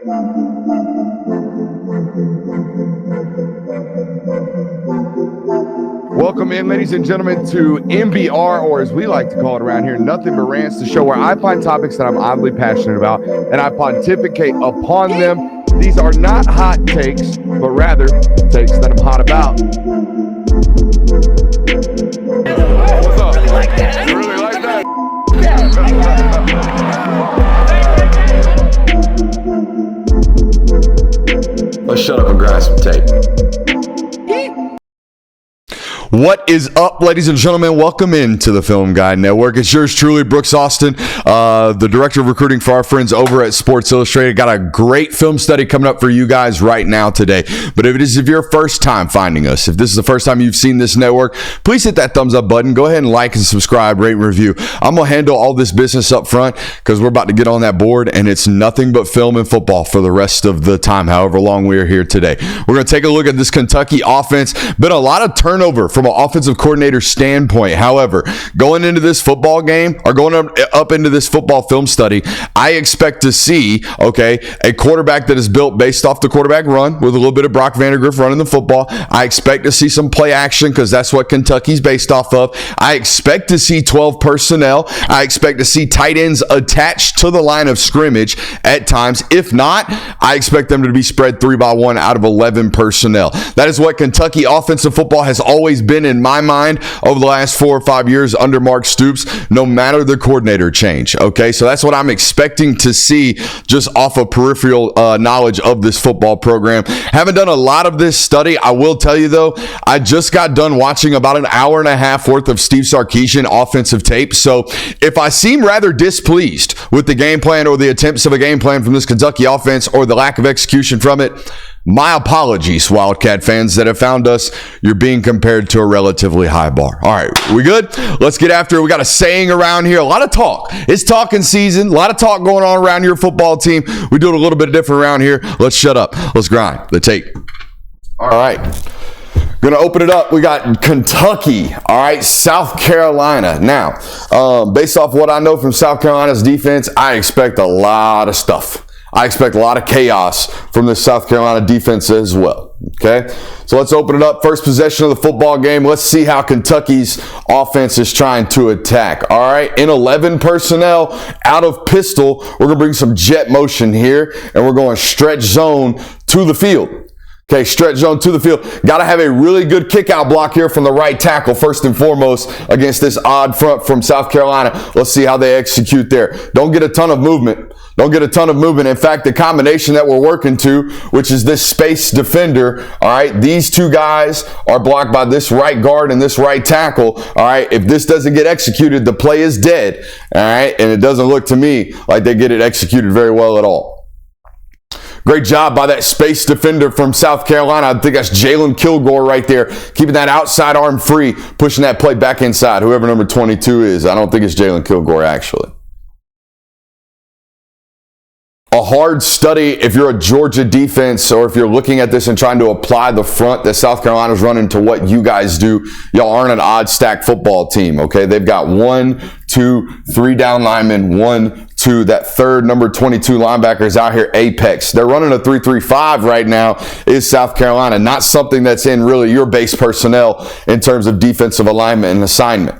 Welcome in, ladies and gentlemen, to MBR, or as we like to call it around here, Nothing But Rants, the show where I find topics that I'm oddly passionate about and I pontificate upon them. These are not hot takes, but rather takes that I'm hot about. What's up? You really like that? Let's shut up and grind some tape. What is up, ladies and gentlemen? Welcome into the Film Guide Network. It's yours truly, Brooks Austin, the director of recruiting for our friends over at Sports Illustrated. Got a great film study coming up for you guys right now today. But if it's your first time finding us, if this is the first time you've seen this network, please hit that thumbs up button. Go ahead and like and subscribe, rate and review. I'm going to handle all this business up front because we're about to get on that board, and it's nothing but film and football for the rest of the time, however long we are here today. We're going to take a look at this Kentucky offense. Been a lot of turnover from an offensive coordinator standpoint. However, going into this football game or going up into this football film study, I expect to see, a quarterback that is built based off the quarterback run with a little bit of Brock Vandagriff running the football. I expect to see some play action because that's what Kentucky's based off of. I expect to see 12 personnel. I expect to see tight ends attached to the line of scrimmage at times. If not, I expect them to be spread 3-by-1 out of 11 personnel. That is what Kentucky offensive football has always been in my mind over the last 4 or 5 years under Mark Stoops, no matter the coordinator change. Okay, so that's what I'm expecting to see just off of peripheral knowledge of this football program. Haven't done a lot of this study. I will tell you though, I just got done watching about an hour and a half worth of Steve Sarkisian offensive tape. So if I seem rather displeased with the game plan or the attempts of a game plan from this Kentucky offense or the lack of execution from it, my apologies, Wildcat fans that have found us. You're being compared to a relatively high bar. All right, we good? Let's get after it. We got a saying around here. A lot of talk. It's talking season. A lot of talk going on around your football team. We do it a little bit different around here. Let's shut up. Let's grind the tape. All right. Going to open it up. We got Kentucky. All right, South Carolina. Now, based off what I know from South Carolina's defense, I expect a lot of stuff. I expect a lot of chaos from the South Carolina defense as well. Okay, so let's open it up. First possession of the football game. Let's see how Kentucky's offense is trying to attack. All right, in 11 personnel, out of pistol, we're going to bring some jet motion here, and we're going stretch zone to the field. Okay, stretch zone to the field. Got to have a really good kick out block here from the right tackle, first and foremost, against this odd front from South Carolina. Let's see how they execute there. Don't get a ton of movement. In fact, the combination that we're working to, which is this space defender, all right, these two guys are blocked by this right guard and this right tackle, all right. If this doesn't get executed, the play is dead, all right, and it doesn't look to me like they get it executed very well at all. Great job by that space defender from South Carolina. I think that's Jalen Kilgore right there, keeping that outside arm free, pushing that play back inside, whoever number 22 is. I don't think it's Jalen Kilgore, actually. A hard study if you're a Georgia defense or if you're looking at this and trying to apply the front that South Carolina's running to what you guys do. Y'all aren't an odd stack football team, okay? They've got 1, 2, 3 down linemen, 1, 2. That third number 22 linebacker is out here apex. They're running a 3-3-5 right now is South Carolina, not something that's in really your base personnel in terms of defensive alignment and assignment.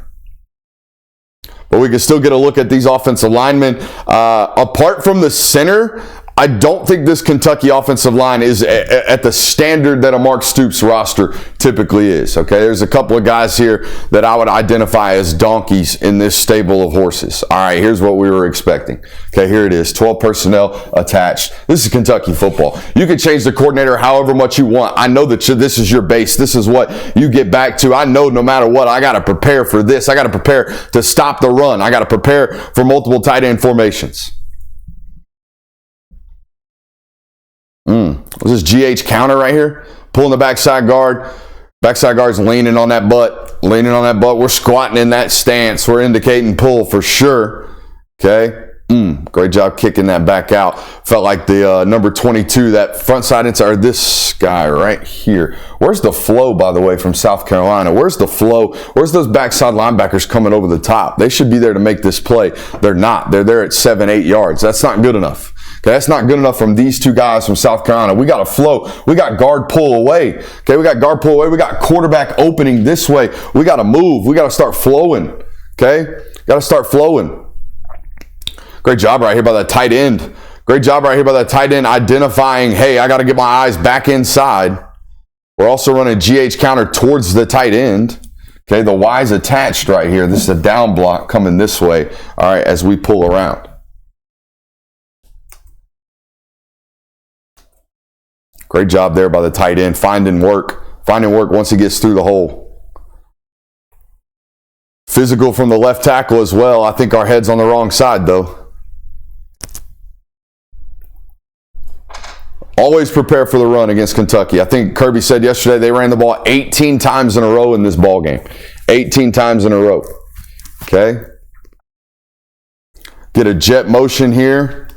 But we can still get a look at these offensive linemen. Apart from the center, I don't think this Kentucky offensive line is at the standard that a Mark Stoops roster typically is. Okay, there's a couple of guys here that I would identify as donkeys in this stable of horses. All right, here's what we were expecting. Okay, here it is, 12 personnel attached. This is Kentucky football. You can change the coordinator however much you want. I know that this is your base. This is what you get back to. I know no matter what, I got to prepare for this. I got to prepare to stop the run. I got to prepare for multiple tight end formations. This is GH counter right here. Pulling the backside guard. Backside guard's leaning on that butt. We're squatting in that stance. We're indicating pull for sure. Okay. Great job kicking that back out. Felt like the number 22, that front side inside, or this guy right here. Where's the flow, by the way, from South Carolina? Where's the flow? Where's those backside linebackers coming over the top? They should be there to make this play. They're not. They're there at 7-8 yards. That's not good enough. Okay, that's not good enough from these two guys from South Carolina. We got to flow. We got guard pull away. Okay, we got guard pull away. We got quarterback opening this way. We got to move. We got to start flowing. Okay, got to start flowing. Great job right here by that tight end. Great job right here by that tight end identifying, hey, I got to get my eyes back inside. We're also running GH counter towards the tight end. Okay, the Y's attached right here. This is a down block coming this way, all right, as we pull around. Great job there by the tight end, finding work once he gets through the hole. Physical from the left tackle as well. I think our head's on the wrong side, though. Always prepare for the run against Kentucky. I think Kirby said yesterday they ran the ball 18 times in a row in this ball game. 18 times in a row. Okay? Get a jet motion here.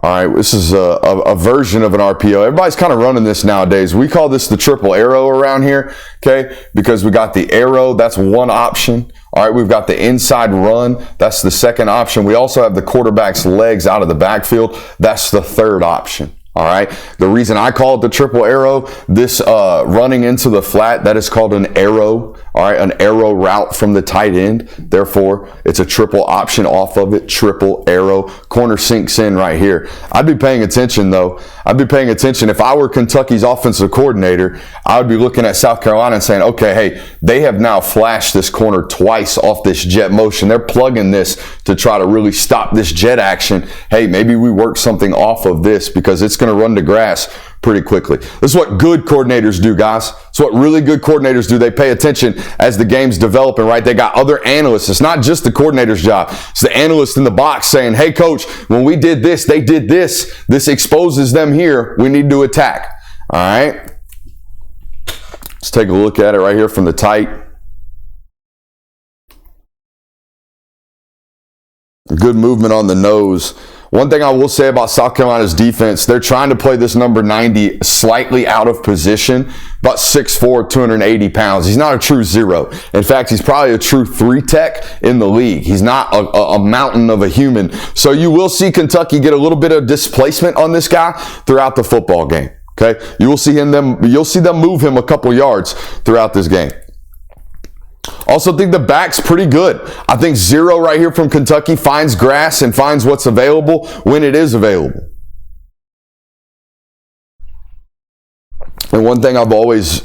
All right, this is a version of an RPO. Everybody's kind of running this nowadays. We call this the triple arrow around here, okay? Because we got the arrow, that's one option. All right, we've got the inside run. That's the second option. We also have the quarterback's legs out of the backfield. That's the third option. All right. The reason I call it the triple arrow, this running into the flat, that is called an arrow. All right. An arrow route from the tight end. Therefore, it's a triple option off of it. Triple arrow. Corner sinks in right here. I'd be paying attention though. I'd be paying attention. If I were Kentucky's offensive coordinator, I would be looking at South Carolina and saying, okay, hey, they have now flashed this corner twice off this jet motion. They're plugging this to try to really stop this jet action. Hey, maybe we work something off of this because it's going to run to grass pretty quickly. This is what good coordinators do, guys. It's what really good coordinators do. They pay attention as the game's developing, right? They got other analysts. It's not just the coordinator's job. It's the analyst in the box saying, hey, coach, when we did this, they did this. This exposes them here. We need to attack. All right. Let's take a look at it right here from the tight. Good movement on the nose. One thing I will say about South Carolina's defense, they're trying to play this number 90 slightly out of position, about 6'4", 280 pounds. He's not a true zero. In fact, he's probably a true 3 tech in the league. He's not a mountain of a human. So you will see Kentucky get a little bit of displacement on this guy throughout the football game. Okay, you'll see them move him a couple yards throughout this game. Also think the back's pretty good. I think zero right here from Kentucky finds grass and finds what's available when it is available. And one thing I've always,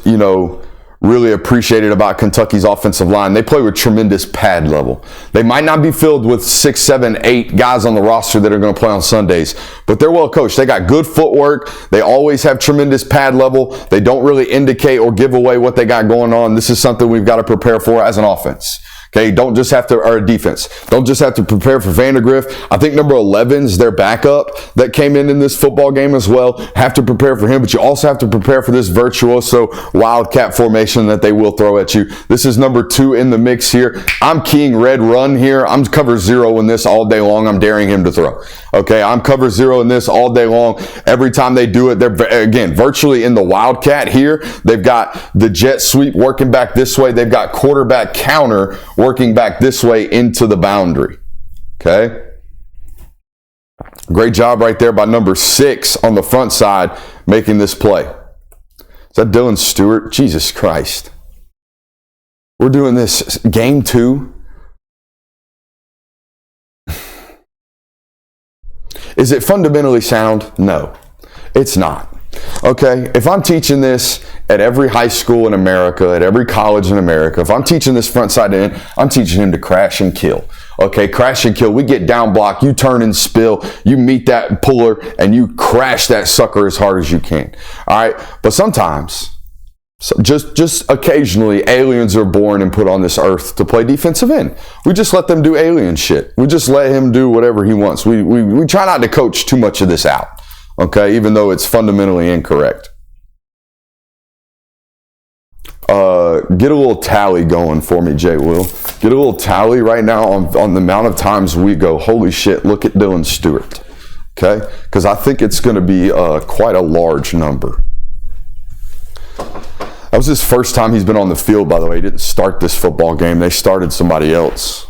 really appreciated about Kentucky's offensive line, they play with tremendous pad level. They might not be filled with 6, 7, 8 guys on the roster that are going to play on Sundays, but they're well coached. They got good footwork. They always have tremendous pad level. They don't really indicate or give away what they got going on. This is something we've got to prepare for as an offense. Okay, or defense. Don't just have to prepare for Vandergriff. I think number 11's their backup that came in this football game as well. Have to prepare for him, but you also have to prepare for this virtuoso wildcat formation that they will throw at you. This is number 2 in the mix here. I'm keying red run here. I'm cover 0 in this all day long. I'm daring him to throw. Okay, I'm cover 0 in this all day long. Every time they do it, they're, again, virtually in the wildcat here. They've got the jet sweep working back this way. They've got quarterback counter working back this way into the boundary. Okay. Great job right there by number 6 on the front side making this play. Is that Dylan Stewart? Jesus Christ. We're doing this game 2. Is it fundamentally sound? No, it's not. Okay, if I'm teaching this at every high school in America, at every college in America, if I'm teaching this front side to end, I'm teaching him to crash and kill. Okay, crash and kill. We get down block, you turn and spill, you meet that puller, and you crash that sucker as hard as you can. All right, but sometimes, just occasionally, aliens are born and put on this earth to play defensive end. We just let them do alien shit. We just let him do whatever he wants. We try not to coach too much of this out. Okay, even though it's fundamentally incorrect. Get a little tally going for me, Jay Will. Get a little tally right now on the amount of times we go, holy shit, look at Dylan Stewart. Okay, because I think it's going to be quite a large number. That was his first time he's been on the field, by the way. He didn't start this football game. They started somebody else.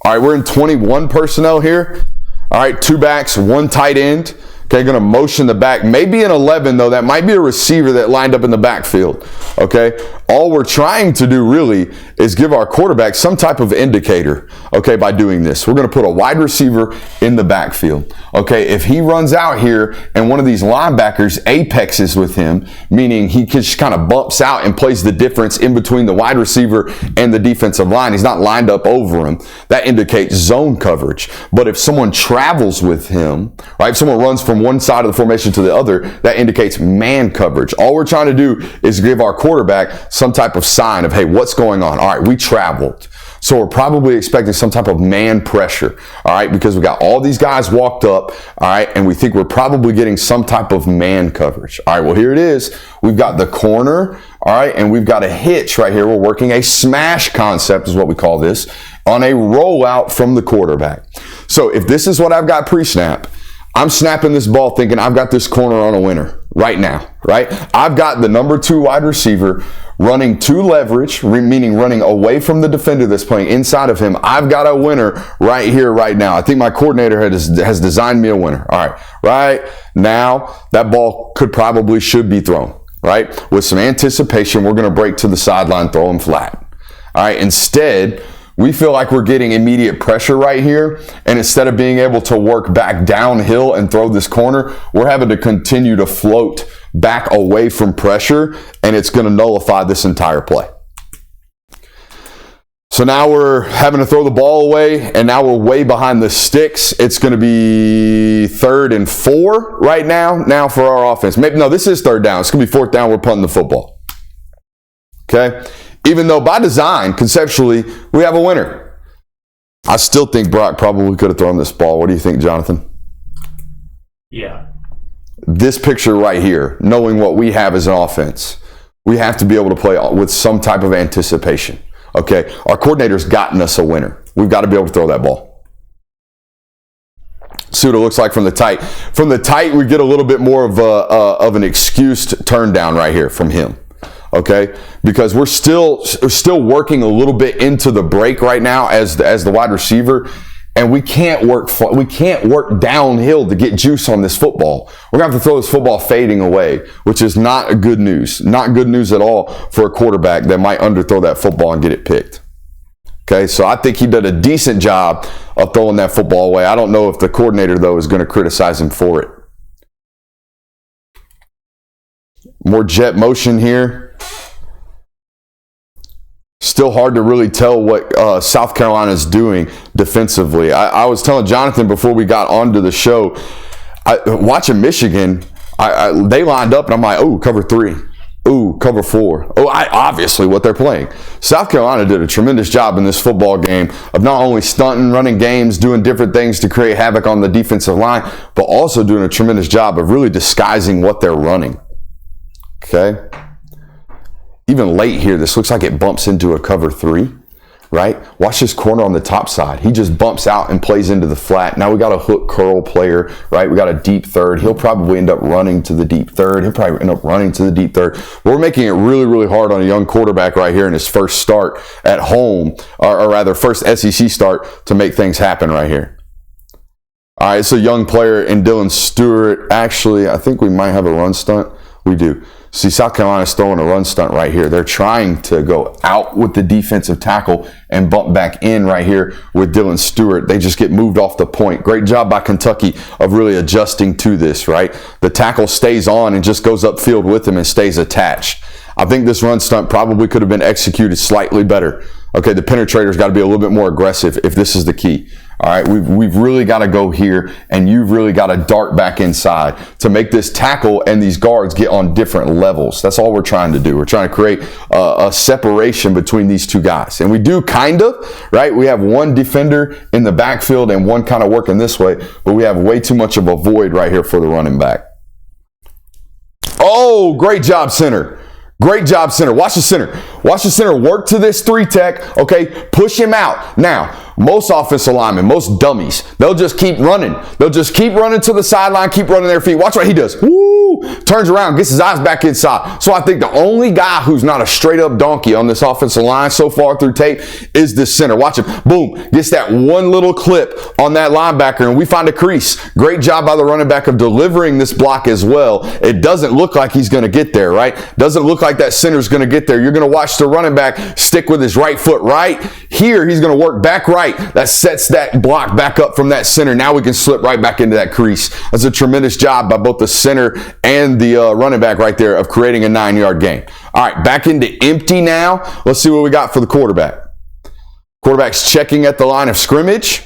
All right, we're in 21 personnel here. All right, 2 backs, 1 tight end. Okay, going to motion the back. Maybe an 11, though. That might be a receiver that lined up in the backfield. Okay, all we're trying to do really is give our quarterback some type of indicator, okay, by doing this. We're going to put a wide receiver in the backfield. Okay, if he runs out here and one of these linebackers apexes with him, meaning he just kind of bumps out and plays the difference in between the wide receiver and the defensive line, he's not lined up over him, that indicates zone coverage. But if someone travels with him, right, if someone runs from one side of the formation to the other, that indicates man coverage. All we're trying to do is give our quarterback some type of sign of, hey, what's going on? All right, we traveled. So we're probably expecting some type of man pressure, all right, because we got all these guys walked up, all right, and we think we're probably getting some type of man coverage. All right, well, here it is. We've got the corner, all right, and we've got a hitch right here. We're working a smash concept is what we call this, on a rollout from the quarterback. So if this is what I've got pre-snap, I'm snapping this ball thinking I've got this corner on a winner right now, right? I've got the number 2 wide receiver running to leverage, meaning running away from the defender that's playing inside of him. I've got a winner right here, right now. I think my coordinator has designed me a winner. All right now that ball should be thrown, right? With some anticipation, we're going to break to the sideline, throw him flat. All right, instead, we feel like we're getting immediate pressure right here, and instead of being able to work back downhill and throw this corner, we're having to continue to float back away from pressure, and it's going to nullify this entire play. So now we're having to throw the ball away, and now we're way behind the sticks. It's going to be 3rd and 4 right now for our offense. No, this is 3rd down. It's going to be 4th down. We're punting the football. Okay? Even though by design, conceptually, we have a winner. I still think Brock probably could have thrown this ball. What do you think, Jonathan? Yeah. This picture right here, knowing what we have as an offense, we have to be able to play with some type of anticipation. Okay, our coordinator's gotten us a winner. We've got to be able to throw that ball. See what it looks like from the tight. From the tight, we get a little bit more of an excused turn down right here from him. Okay, because we're still working a little bit into the break right now as the wide receiver, and we can't work downhill to get juice on this football. We're gonna have to throw this football fading away, which is not good news. Not good news at all for a quarterback that might underthrow that football and get it picked. Okay, so I think he did a decent job of throwing that football away. I don't know if the coordinator though is going to criticize him for it. More jet motion here. Still hard to really tell what South Carolina is doing defensively. I was telling Jonathan before we got onto the show, watching Michigan, they lined up and I'm like, oh, cover 3. Ooh, cover 4. Oh, obviously what they're playing. South Carolina did a tremendous job in this football game of not only stunting, running games, doing different things to create havoc on the defensive line, but also doing a tremendous job of really disguising what they're running. Okay? Even late here, this looks like it bumps into a cover 3, right? Watch this corner on the top side. He just bumps out and plays into the flat. Now we got a hook curl player, right? We got a deep third. He'll probably end up running to the deep third. He'll probably end up running to the deep third. We're making it really, really hard on a young quarterback right here in his first start at home, or rather first SEC start to make things happen right here. All right, it's a young player in Dylan Stewart. Actually, I think we might have a run stunt. We do. See, South Carolina's throwing a run stunt right here. They're trying to go out with the defensive tackle and bump back in right here with Dylan Stewart. They just get moved off the point. Great job by Kentucky of really adjusting to this, right? The tackle stays on and just goes upfield with him and stays attached. I think this run stunt probably could have been executed slightly better. Okay, the penetrator's got to be a little bit more aggressive if this is the key. All right, we've really got to go here, and you've really got to dart back inside to make this tackle and these guards get on different levels. That's all we're trying to do. We're trying to create a separation between these two guys. And we do kind of, right? We have one defender in the backfield and one kind of working this way, but we have way too much of a void right here for the running back. Oh, great job, center. Great job, center. Watch the center. Watch the center work to this 3 tech. Okay, push him out. Now, Most offensive linemen, most dummies, they'll just keep running. They'll just keep running to the sideline, keep running their feet. Watch what he does. Woo! Turns around, gets his eyes back inside. So I think the only guy who's not a straight up donkey on this offensive line so far through tape is this center. Watch him. Boom. Gets that one little clip on that linebacker, and we find a crease. Great job by the running back of delivering this block as well. It doesn't look like he's going to get there, right? Doesn't look like that center's going to get there. You're going to watch the running back stick with his right foot right. Here, he's going to work back right. That sets that block back up from that center. Now we can slip right back into that crease. That's a tremendous job by both the center and the running back right there of creating a 9-yard gain. All right, back into empty now. Let's see what we got for the quarterback. Quarterback's checking at the line of scrimmage.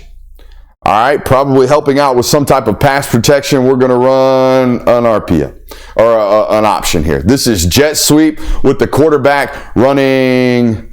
All right, probably helping out with some type of pass protection. We're going to run an RPO or an option here. This is jet sweep with the quarterback running.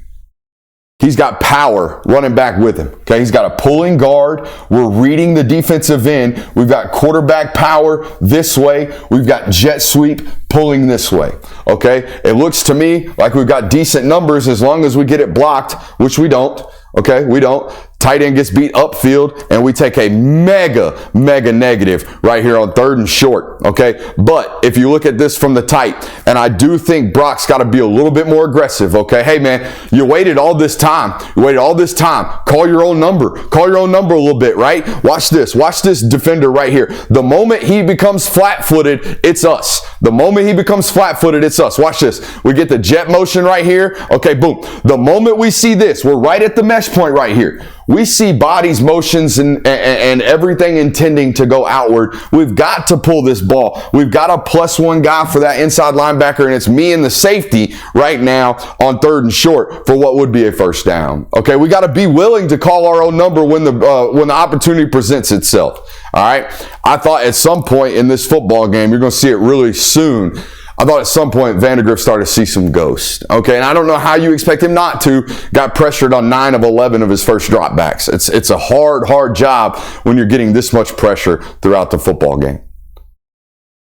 He's got power running back with him. Okay, he's got a pulling guard. We're reading the defensive end. We've got quarterback power this way. We've got jet sweep pulling this way. Okay, it looks to me like we've got decent numbers as long as we get it blocked, which we don't. Okay, we don't. Tight end gets beat upfield, and we take a mega negative right here on 3rd and short, okay? But if you look at this from the tight, and I do think Brock's got to be a little bit more aggressive, okay? Hey, man, you waited all this time. You waited all this time. Call your own number. Call your own number a little bit, right? Watch this. Watch this defender right here. The moment he becomes flat-footed, it's us. The moment he becomes flat-footed, it's us. Watch this. We get the jet motion right here. Okay, boom. The moment we see this, we're right at the mesh point right here. We see bodies, motions, and everything intending to go outward. We've got to pull this ball. We've got a +1 guy for that inside linebacker, and it's me and the safety right now on 3rd and short for what would be a first down. Okay, we got to be willing to call our own number when the opportunity presents itself. All right, I thought at some point in this football game, you're going to see it really soon. I thought at some point Vandegrift started to see some ghost. Okay, and I don't know how you expect him not to. Got pressured on 9 of 11 of his first dropbacks. It's a hard job when you're getting this much pressure throughout the football game.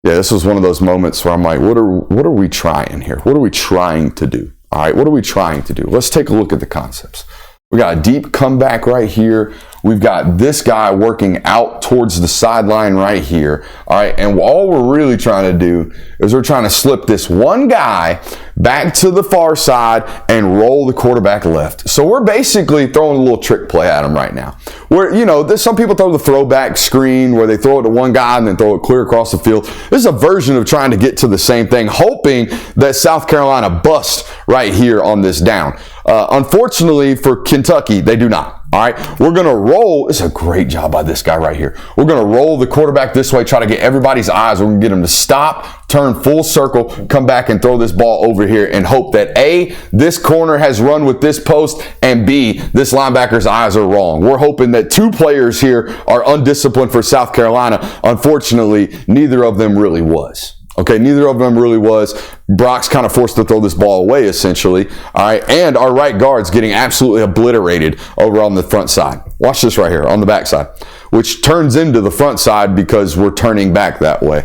Yeah, this was one of those moments where I'm like, what are we trying here? What are we trying to do? All right, what are we trying to do? Let's take a look at the concepts. We got a deep comeback right here. We've got this guy working out towards the sideline right here. All right, and all we're really trying to do is we're trying to slip this one guy back to the far side and roll the quarterback left. So we're basically throwing a little trick play at him right now. Where, you know, some people throw the throwback screen where they throw it to one guy and then throw it clear across the field. This is a version of trying to get to the same thing, hoping that South Carolina busts right here on this down. Unfortunately for Kentucky, they do not. All right, we're going to roll. It's a great job by this guy right here. We're going to roll the quarterback this way, try to get everybody's eyes. We're going to get him to stop, turn full circle, come back and throw this ball over here and hope that A, this corner has run with this post, and B, this linebacker's eyes are wrong. We're hoping that 2 players here are undisciplined for South Carolina. Unfortunately, neither of them really was. Okay, neither of them really was. Brock's kind of forced to throw this ball away, essentially. All right, and our right guard's getting absolutely obliterated over on the front side. Watch this right here on the back side, which turns into the front side because we're turning back that way.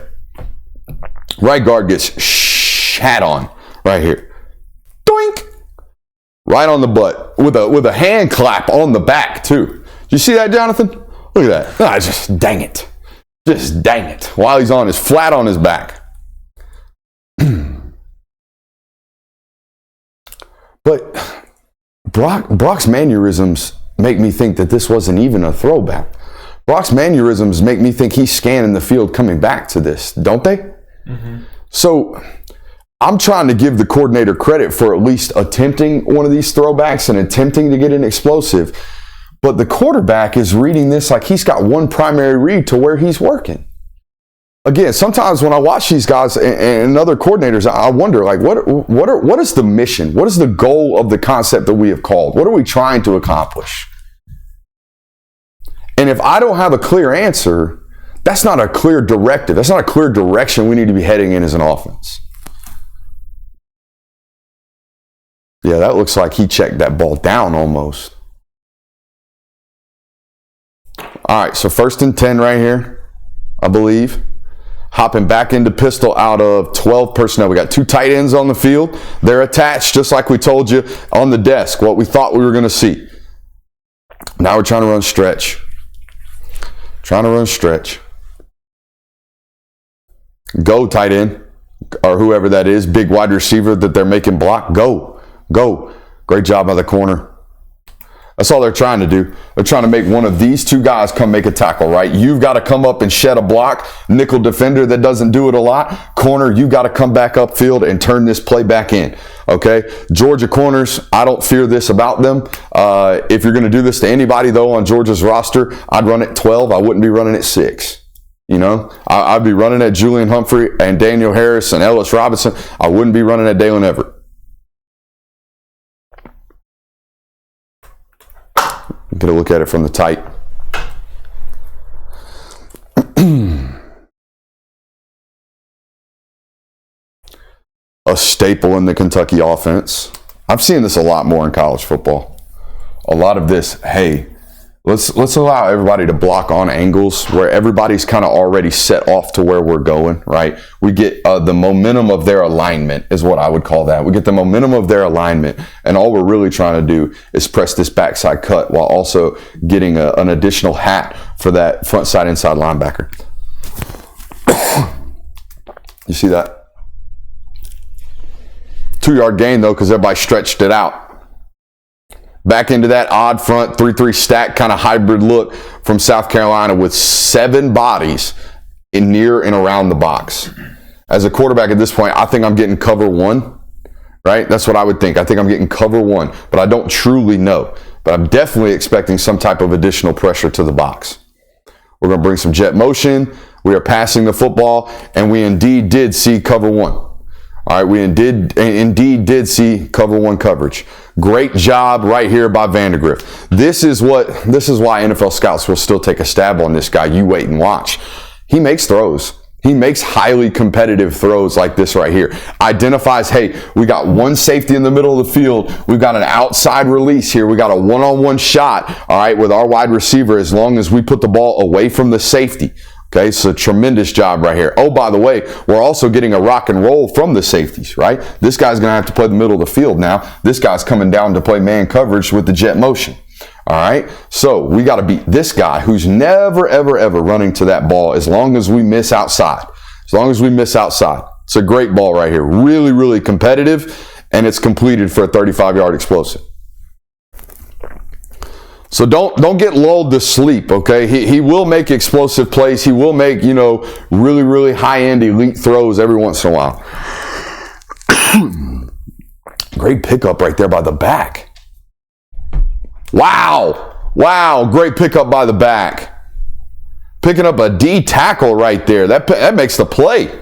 Right guard gets shat on right here. Doink! Right on the butt with a hand clap on the back, too. Did you see that, Jonathan? Look at that. Ah, just dang it. Just dang it. While he's on his flat on his back. But Brock's mannerisms make me think that this wasn't even a throwback. Brock's mannerisms make me think he's scanning the field coming back to this, don't they? Mm-hmm. So I'm trying to give the coordinator credit for at least attempting one of these throwbacks and attempting to get an explosive. But the quarterback is reading this like he's got one primary read to where he's working. Again, sometimes when I watch these guys and other coordinators, I wonder, like, what is the mission? What is the goal of the concept that we have called? What are we trying to accomplish? And if I don't have a clear answer, that's not a clear directive. That's not a clear direction we need to be heading in as an offense. Yeah, that looks like he checked that ball down almost. All right, so 1st and 10 right here, I believe. Hopping back into pistol out of 12 personnel. We got 2 tight ends on the field. They're attached, just like we told you, on the desk, what we thought we were going to see. Now we're trying to run stretch. Go tight end, or whoever that is, big wide receiver that they're making block. Go. Great job by the corner. That's all they're trying to do. They're trying to make one of these two guys come make a tackle, right? You've got to come up and shed a block. Nickel defender that doesn't do it a lot. Corner, you've got to come back upfield and turn this play back in. Okay? Georgia corners, I don't fear this about them. If you're going to do this to anybody, though, on Georgia's roster, I'd run it 12. I wouldn't be running it 6. You know? I'd be running at Julian Humphrey and Daniel Harris and Ellis Robinson. I wouldn't be running at Dalen Everett. Get a look at it from the tight. A staple in the Kentucky offense. I've seen this a lot more in college football. A lot of this, hey, let's allow everybody to block on angles where everybody's kind of already set off to where we're going, right? We get the momentum of their alignment is what I would call that. We get the momentum of their alignment, and all we're really trying to do is press this backside cut while also getting an additional hat for that front side inside linebacker. You see that? 2-yard gain though, because everybody stretched it out. Back into that odd front 3-3 stack kind of hybrid look from South Carolina with 7 bodies in near and around the box. As a quarterback at this point, I think I'm getting cover 1, right? That's what I would think. I think I'm getting cover 1, but I don't truly know. But I'm definitely expecting some type of additional pressure to the box. We're going to bring some jet motion. We are passing the football, and we indeed did see cover 1. All right, we indeed did see cover 1 coverage. Great job right here by Vandegrift. This is why NFL scouts will still take a stab on this guy. You wait and watch. He makes throws. He makes highly competitive throws like this right here. Identifies, hey, we got one safety in the middle of the field. We've got an outside release here. We got a one-on-one shot, all right, with our wide receiver as long as we put the ball away from the safety. Okay, so tremendous job right here. Oh, by the way, we're also getting a rock and roll from the safeties, right? This guy's going to have to play the middle of the field now. This guy's coming down to play man coverage with the jet motion. All right, so we got to beat this guy who's never, ever, ever running to that ball as long as we miss outside. As long as we miss outside. It's a great ball right here. Really, really competitive, and it's completed for a 35-yard explosive. So don't get lulled to sleep, okay? He will make explosive plays. He will make, really, really high-end elite throws every once in a while. Great pickup right there by the back. Wow, great pickup by the back. Picking up a D tackle right there. That makes the play.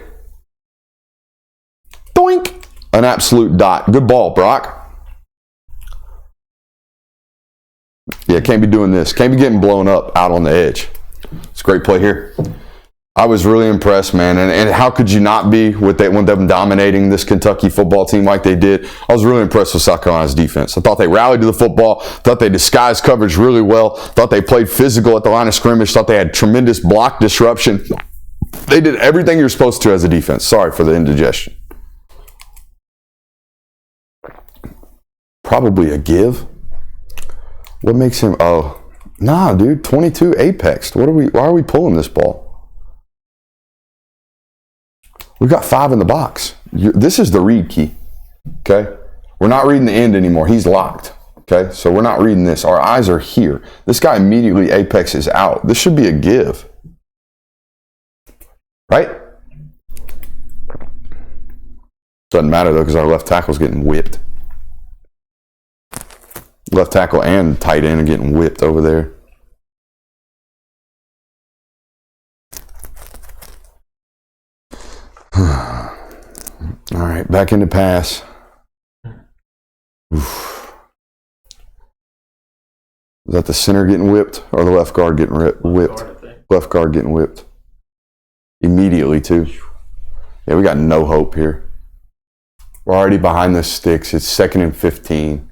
Doink. An absolute dot. Good ball, Brock. Yeah, can't be doing this. Can't be getting blown up out on the edge. It's a great play here. I was really impressed, man. And how could you not be with them dominating this Kentucky football team like they did? I was really impressed with South Carolina's defense. I thought they rallied to the football. Thought they disguised coverage really well. Thought they played physical at the line of scrimmage. Thought they had tremendous block disruption. They did everything you're supposed to as a defense. Sorry for the indigestion. Probably a give. What makes him? Oh, nah, dude. 22 apexed. Why are we pulling this ball? We've got 5 in the box. This is the read key. Okay, we're not reading the end anymore. He's locked. Okay, so we're not reading this. Our eyes are here. This guy immediately apexes out. This should be a give, right? Doesn't matter though because our left tackle's getting whipped. Left tackle and tight end are getting whipped over there. All right, back into pass. Oof. Is that the center getting whipped or the left guard getting whipped? Left guard getting whipped. Immediately, too. Yeah, we got no hope here. We're already behind the sticks. It's 2nd and 15.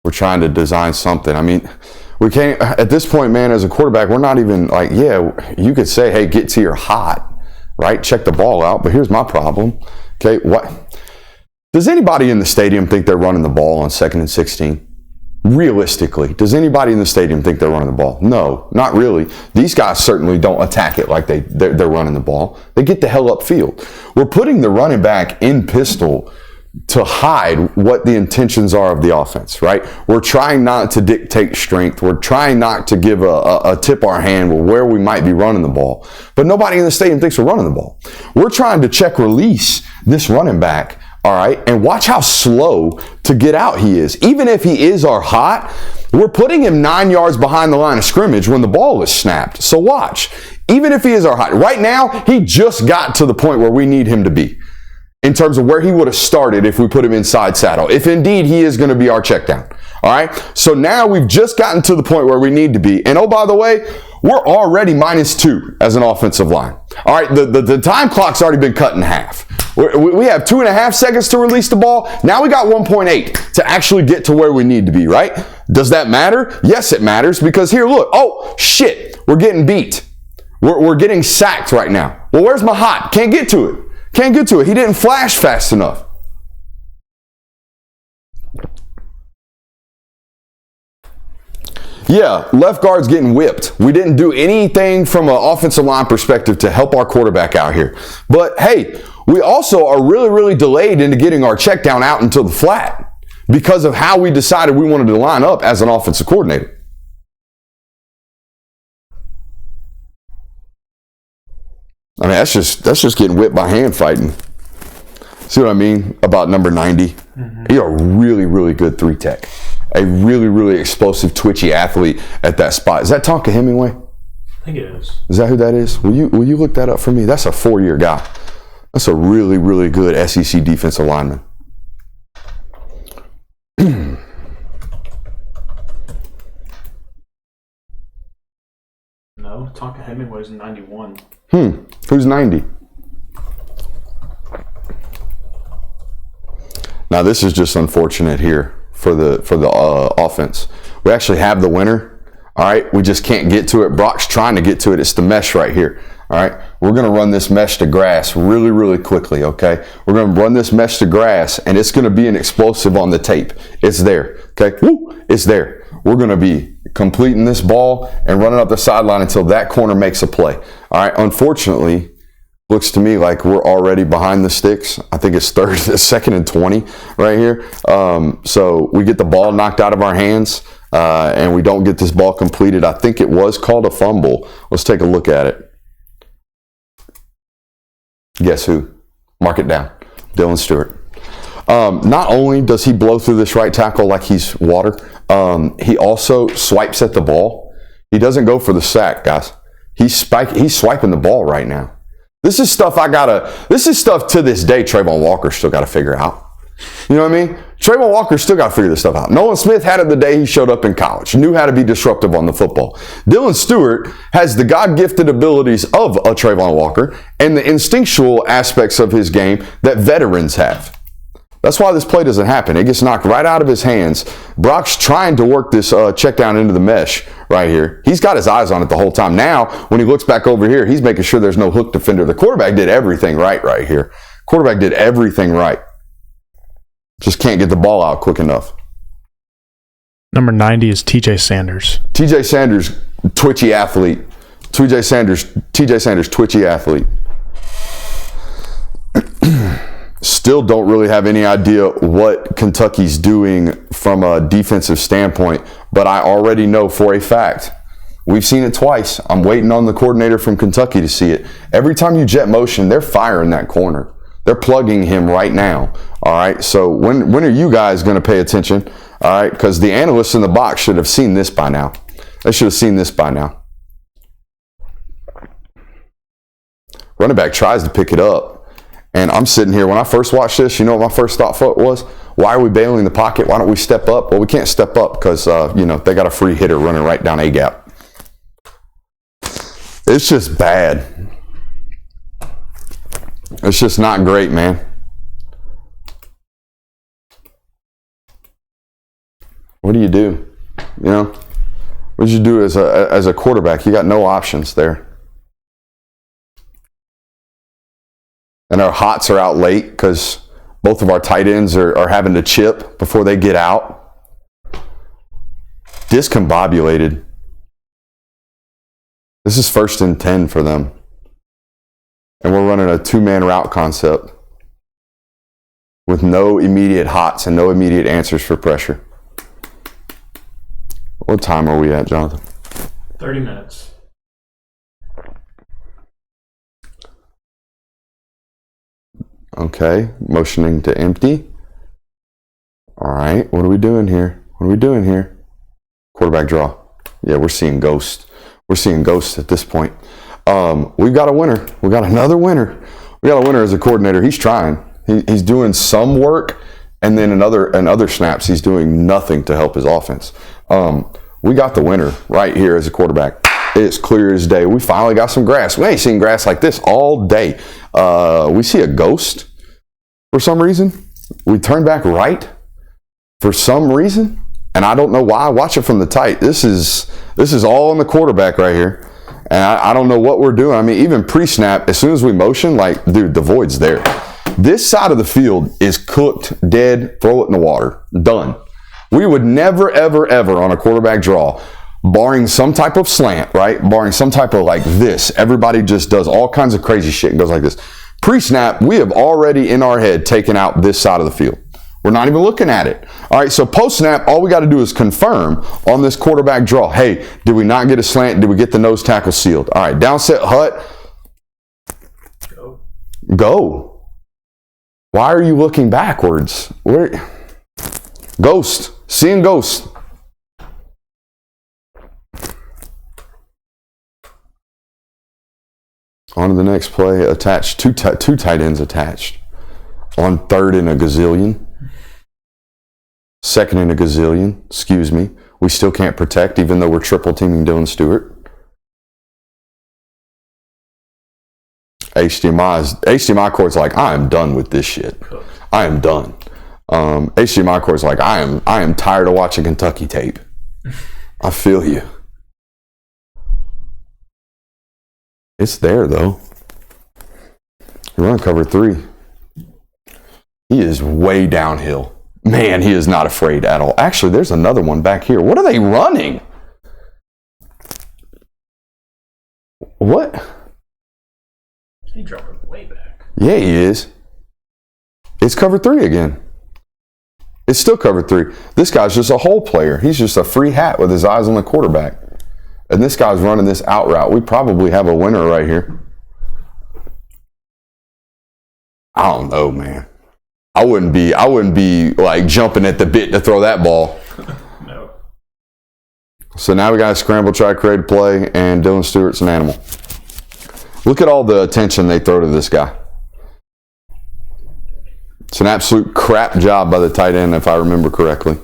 We're trying to design something. I mean, we can't, at this point, man, as a quarterback, we're not even like, yeah, you could say, hey, get to your hot, right? Check the ball out. But here's my problem. Okay, what? Does anybody in the stadium think they're running the ball on 2nd and 16? Realistically, does anybody in the stadium think they're running the ball? No, not really. These guys certainly don't attack it like they're running the ball. They get the hell upfield. We're putting the running back in pistol to hide what the intentions are of the offense, right? We're trying not to dictate strength. We're trying not to give a tip our hand where we might be running the ball. But nobody in the stadium thinks we're running the ball. We're trying to check release this running back. All right, and watch how slow to get out he is. Even if he is our hot, we're putting him 9 yards behind the line of scrimmage when the ball is snapped. So watch. Even if he is our hot, right now, he just got to the point where we need him to be in terms of where he would have started if we put him inside saddle, if indeed he is going to be our check down. All right, so now we've just gotten to the point where we need to be. And oh, by the way, we're already -2 as an offensive line. All right, the time clock's already been cut in half. We have 2.5 seconds to release the ball. Now we got 1.8 to actually get to where we need to be, right? Does that matter? Yes, it matters, because here, look. Oh, shit. We're getting beat. We're getting sacked right now. Well, where's my hot? Can't get to it. Can't get to it. He didn't flash fast enough. Yeah, left guard's getting whipped. We didn't do anything from an offensive line perspective to help our quarterback out here. But hey, we also are really delayed into getting our check down out into the flat because of how we decided we wanted to line up as an offensive coordinator. I mean, that's just getting whipped by hand fighting. See what I mean about number 90? Mm-hmm. He's a really good 3-tech. A really explosive, twitchy athlete at that spot. Is that Tonka Hemingway? I think it is. Is that who that is? Will you look that up for me? That's a 4-year guy. That's a really good SEC defensive lineman. No, Tonka Hemingway's in 91. Who's 90? Now this is just unfortunate here for the offense. We actually have the winner. All right, we just can't get to it. Brock's trying to get to it. It's the mesh right here. All right, we're going to run this mesh to grass really quickly, okay? We're going to run this mesh to grass, and it's going to be an explosive on the tape. It's there, okay? Woo, it's there. We're going to be completing this ball and running up the sideline until that corner makes a play. All right, unfortunately, looks to me like we're already behind the sticks. I think it's second and 20 right here. So we get the ball knocked out of our hands, and we don't get this ball completed. I think it was called a fumble. Let's take a look at it. Guess who? Mark it down. Dylan Stewart. Not only does he blow through this right tackle like he's water, he also swipes at the ball. He doesn't go for the sack, guys. He's swiping the ball right now. This is stuff to this day Trayvon Walker still got to figure out. You know what I mean? Trayvon Walker still got to figure this stuff out. Nolan Smith had it the day he showed up in college, knew how to be disruptive on the football. Dylan Stewart has the God-gifted abilities of a Trayvon Walker and the instinctual aspects of his game that veterans have. That's why this play doesn't happen. It gets knocked right out of his hands. Brock's trying to work this check down into the mesh right here. He's got his eyes on it the whole time. Now, when he looks back over here, he's making sure there's no hook defender. The quarterback did everything right here. Quarterback did everything right. Just can't get the ball out quick enough. Number 90 is TJ Sanders. TJ Sanders, twitchy athlete. TJ Sanders, twitchy athlete. Still don't really have any idea what Kentucky's doing from a defensive standpoint, but I already know for a fact. We've seen it twice. I'm waiting on the coordinator from Kentucky to see it. Every time you jet motion, they're firing that corner. They're plugging him right now. All right, so when are you guys going to pay attention? All right, because the analysts in the box should have seen this by now. They should have seen this by now. Running back tries to pick it up. And I'm sitting here, when I first watched this, you know what my first thought was? Why are we bailing the pocket? Why don't we step up? Well, we can't step up because, they got a free hitter running right down A-gap. It's just bad. It's just not great, man. What do you do? What did you do as a quarterback? You got no options there. And our hots are out late because both of our tight ends are having to chip before they get out. discombobulated. This is 1st and 10 for them. And we're running a 2-man route concept with no immediate hots and no immediate answers for pressure. What time are we at, Jonathan? 30 minutes. Okay, motioning to empty. All right, what are we doing here? Quarterback draw. Yeah, we're seeing ghosts. We're seeing ghosts at this point. We've got a winner. We got another winner. We got a winner as a coordinator. He's trying. He's doing some work, and then in other snaps, he's doing nothing to help his offense. We got the winner right here as a quarterback. It's clear as day. We finally got some grass. We ain't seen grass like this all day. We see a ghost for some reason. We turn back right for some reason, and I don't know why. Watch it from the tight. This is all on the quarterback right here, and I don't know what we're doing. I mean, even pre-snap, as soon as we motion, like, dude, the void's there. This side of the field is cooked, dead, throw it in the water, done. We would never, ever, ever on a quarterback draw, barring some type of slant, right? Barring some type of like this, everybody just does all kinds of crazy shit and goes like this. Pre-snap, we have already in our head taken out this side of the field. We're not even looking at it. All right, so post-snap, all we got to do is confirm on this quarterback draw. Hey, did we not get a slant? Did we get the nose tackle sealed? All right, down set hut. Go. Why are you looking backwards? Where? Ghost. Seeing ghost. On to the next play. Attached. Two tight ends attached. On 3rd and a gazillion. 2nd and a gazillion. Excuse me. We still can't protect even though we're triple teaming Dylan Stewart. HDMI court's like, I am done with this shit. I am done. HDMI court's like, I am tired of watching Kentucky tape. I feel you. It's there though. We're on cover 3. He is way downhill. Man, he is not afraid at all. Actually, there's another one back here. What are they running? What? He dropped it way back. Yeah, he is. It's cover 3 again. It's still cover 3. This guy's just a hole player. He's just a free hat with his eyes on the quarterback. And this guy's running this out route. We probably have a winner right here. I don't know, man. I wouldn't be like jumping at the bit to throw that ball. No. So now we got a scramble, try, create play, and Dylan Stewart's an animal. Look at all the attention they throw to this guy. It's an absolute crap job by the tight end, if I remember correctly.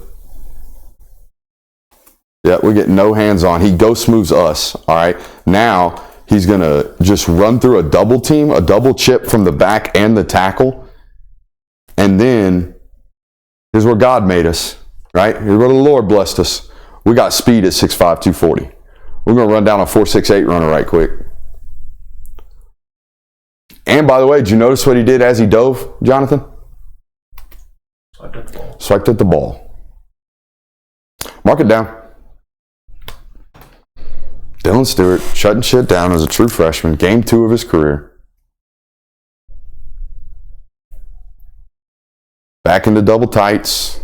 Yeah, we get no hands on. He ghost moves us, all right? Now he's going to just run through a double team, a double chip from the back and the tackle. And then here's where God made us, right? Here's where the Lord blessed us. We got speed at 6'5", 240. We're going to run down a 4.68 runner right quick. And by the way, did you notice what he did as he dove, Jonathan? Swiped at the ball. Swiped at the ball. Mark it down. Dylan Stewart shutting shit down as a true freshman. Game 2 of his career. Back into double tights.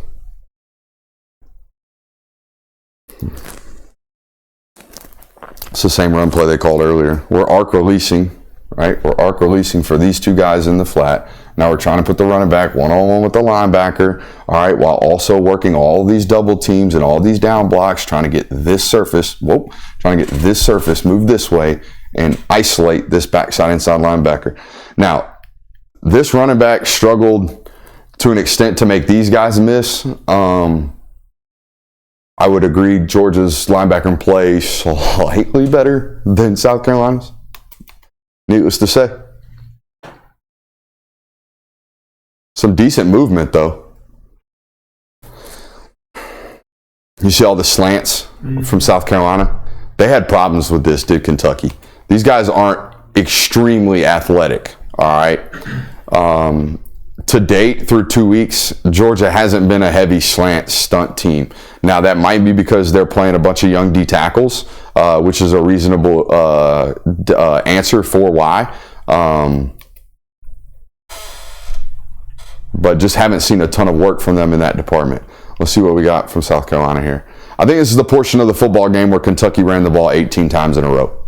It's the same run play they called earlier. We're arc releasing, right? We're arc releasing for these two guys in the flat. Now we're trying to put the running back one-on-one with the linebacker, all right, while also working all these double teams and all these down blocks, trying to get this surface, move this way and isolate this backside inside linebacker. Now, this running back struggled to an extent to make these guys miss. I would agree Georgia's linebacker play slightly better than South Carolina's. Needless to say. Some decent movement, though. You see all the slants from South Carolina? They had problems with this, did Kentucky. These guys aren't extremely athletic, all right? to date, through 2 weeks, Georgia hasn't been a heavy slant stunt team. Now, that might be because they're playing a bunch of young D tackles, which is a reasonable answer for why. But just haven't seen a ton of work from them in that department. Let's see what we got from South Carolina here. I think this is the portion of the football game where Kentucky ran the ball 18 times in a row.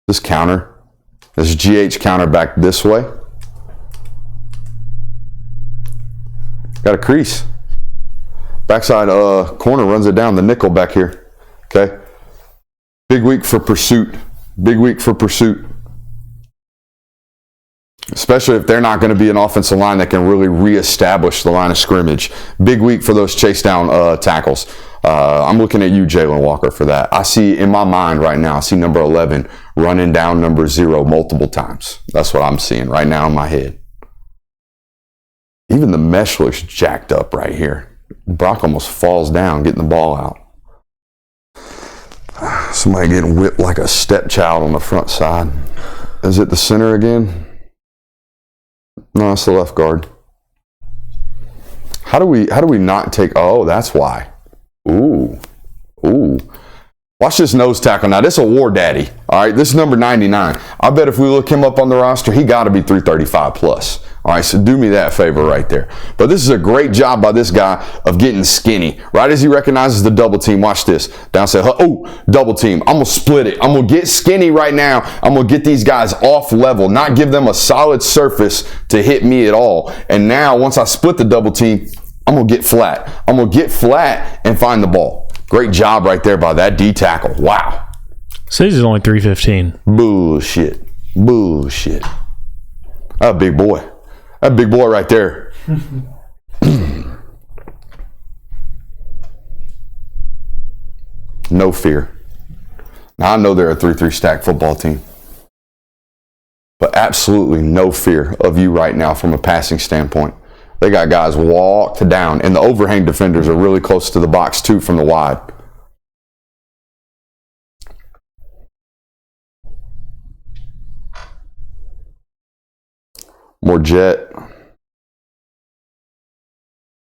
This counter, this GH counter back this way. Got a crease. Backside corner runs it down, the nickel back here. Okay. Big week for pursuit. Big week for pursuit. Especially if they're not going to be an offensive line that can really reestablish the line of scrimmage. Big week for those chase down tackles. I'm looking at you, Jalen Walker, for that. I see in my mind right now, I see number 11 running down number 0 multiple times. That's what I'm seeing right now in my head. Even the mesh looks jacked up right here. Brock almost falls down getting the ball out. Somebody getting whipped like a stepchild on the front side. Is it the center again? No, it's the left guard. How do we not take? Oh, that's why. Ooh. Watch this nose tackle. Now, this is a war daddy. All right, this is number 99. I bet if we look him up on the roster, he got to be 335 plus. All right, so do me that favor right there. But this is a great job by this guy of getting skinny. Right as he recognizes the double team, watch this. Downside, oh, double team. I'm going to split it. I'm going to get skinny right now. I'm going to get these guys off level, not give them a solid surface to hit me at all. And now, once I split the double team, I'm going to get flat. I'm going to get flat and find the ball. Great job right there by that D tackle. Wow. Says he's only 315. Bullshit. That big boy. That big boy right there. No fear. Now, I know they're a 3-3 stack football team. But absolutely no fear of you right now from a passing standpoint. They got guys walked down, and the overhang defenders are really close to the box, too, from the wide. More jet.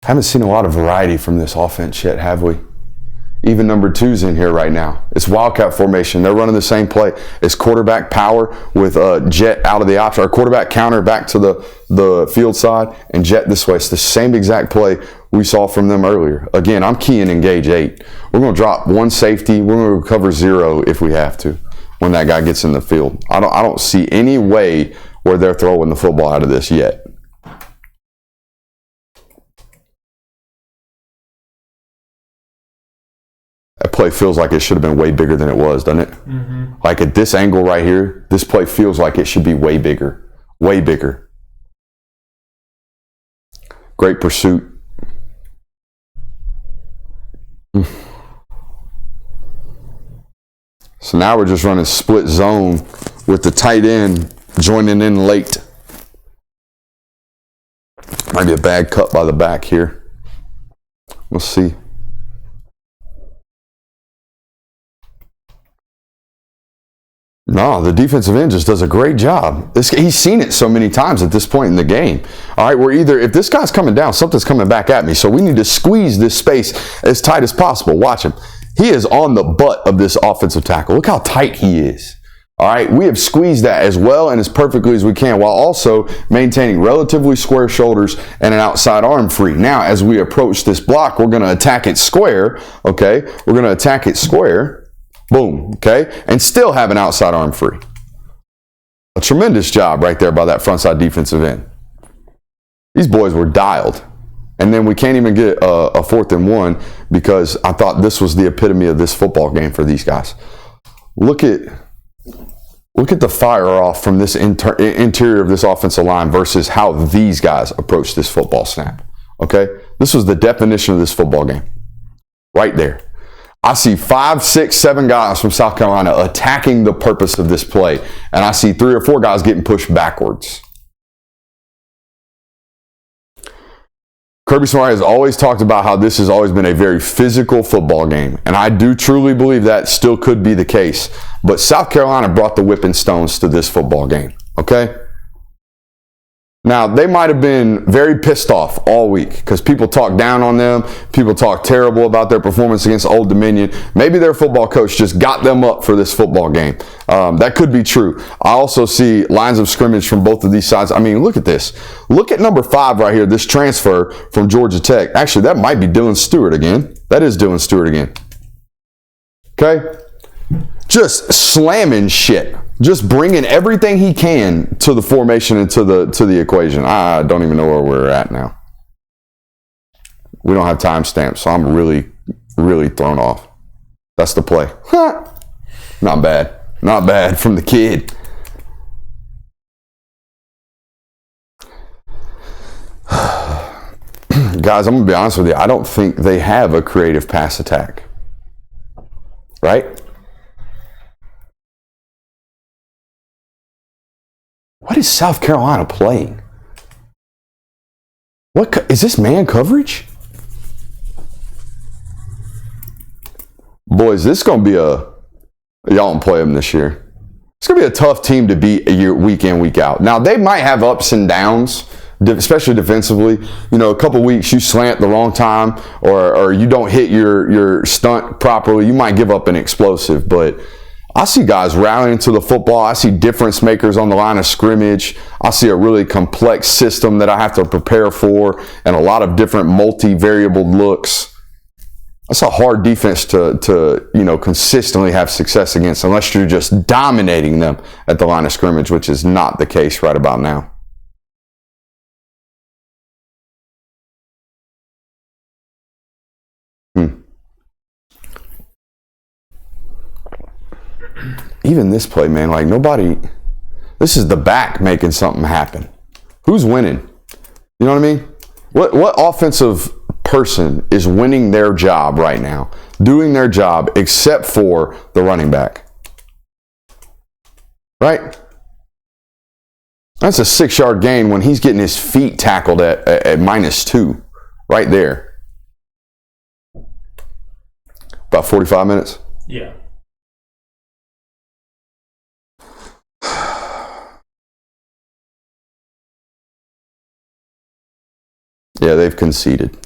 Haven't seen a lot of variety from this offense yet, have we? Even number 2's in here right now. It's Wildcat formation. They're running the same play. It's quarterback power with jet out of the option, or quarterback counter back to the field side and jet this way. It's the same exact play we saw from them earlier. Again, I'm keying in gauge 8. We're going to drop 1 safety. We're going to recover 0 if we have to when that guy gets in the field. I don't see any way where they're throwing the football out of this yet. That play feels like it should have been way bigger than it was, doesn't it? Mm-hmm. Like at this angle right here, this play feels like it should be way bigger. Way bigger. Great pursuit. So now we're just running split zone with the tight end joining in late. Might be a bad cut by the back here. We'll see. No, the defensive end just does a great job. He's seen it so many times at this point in the game. All right, we're either, if this guy's coming down, something's coming back at me. So we need to squeeze this space as tight as possible. Watch him. He is on the butt of this offensive tackle. Look how tight he is. All right, we have squeezed that as well and as perfectly as we can while also maintaining relatively square shoulders and an outside arm free. Now, as we approach this block, we're going to attack it square, okay? We're going to attack it square. Boom, okay? And still have an outside arm free. A tremendous job right there by that frontside defensive end. These boys were dialed. And then we can't even get a 4th and 1 because I thought this was the epitome of this football game for these guys. Look at the fire off from this interior of this offensive line versus how these guys approach this football snap. Okay? This was the definition of this football game. Right there. I see 5, 6, 7 guys from South Carolina attacking the purpose of this play. And I see 3 or 4 guys getting pushed backwards. Kirby Smart has always talked about how this has always been a very physical football game. And I do truly believe that still could be the case. But South Carolina brought the whipping stones to this football game. Okay? Now, they might have been very pissed off all week because people talk down on them. People talk terrible about their performance against Old Dominion. Maybe their football coach just got them up for this football game. That could be true. I also see lines of scrimmage from both of these sides. I mean, look at this. Look at number 5 right here, this transfer from Georgia Tech. Actually, that might be Dylan Stewart again. That is Dylan Stewart again. Okay? Just slamming shit. Just bringing everything he can to the formation and to the equation. I don't even know where we're at now. We don't have timestamps, so I'm really, really thrown off. That's the play. Not bad. Not bad from the kid. Guys, I'm going to be honest with you. I don't think they have a creative pass attack. Right? What is South Carolina playing? What is this man coverage? Boys, this is going to be y'all don't play them this year. It's going to be a tough team to beat a year, week in, week out. Now, they might have ups and downs, especially defensively. You know, a couple weeks you slant the wrong time or you don't hit your stunt properly, you might give up an explosive, but I see guys rallying to the football. I see difference makers on the line of scrimmage. I see a really complex system that I have to prepare for and a lot of different multi-variable looks. That's a hard defense to consistently have success against unless you're just dominating them at the line of scrimmage, which is not the case right about now. Even this play, man, like nobody, this is the back making something happen. Who's winning? You know what I mean? What offensive person is winning their job right now, doing their job except for the running back? Right? That's a 6-yard gain when he's getting his feet tackled at -2 right there. About 45 minutes? Yeah. Yeah, they've conceded.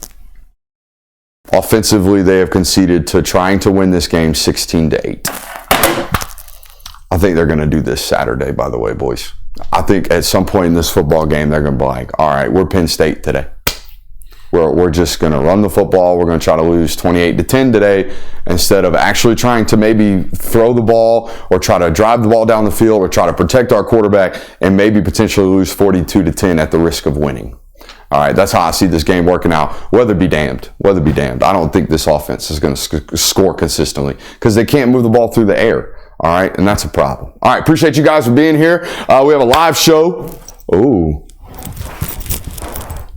Offensively, they have conceded to trying to win this game 16-8. I think they're going to do this Saturday, by the way, boys. I think at some point in this football game, they're going to be like, all right, we're Penn State today. We're just going to run the football. We're going to try to lose 28-10 today instead of actually trying to maybe throw the ball or try to drive the ball down the field or try to protect our quarterback and maybe potentially lose 42-10 at the risk of winning. All right, that's how I see this game working out. Weather be damned. Weather be damned. I don't think this offense is going to score consistently because they can't move the ball through the air. All right, and that's a problem. All right, appreciate you guys for being here. We have a live show.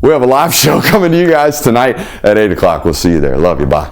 We have a live show coming to you guys tonight at 8 o'clock. We'll see you there. Love you. Bye.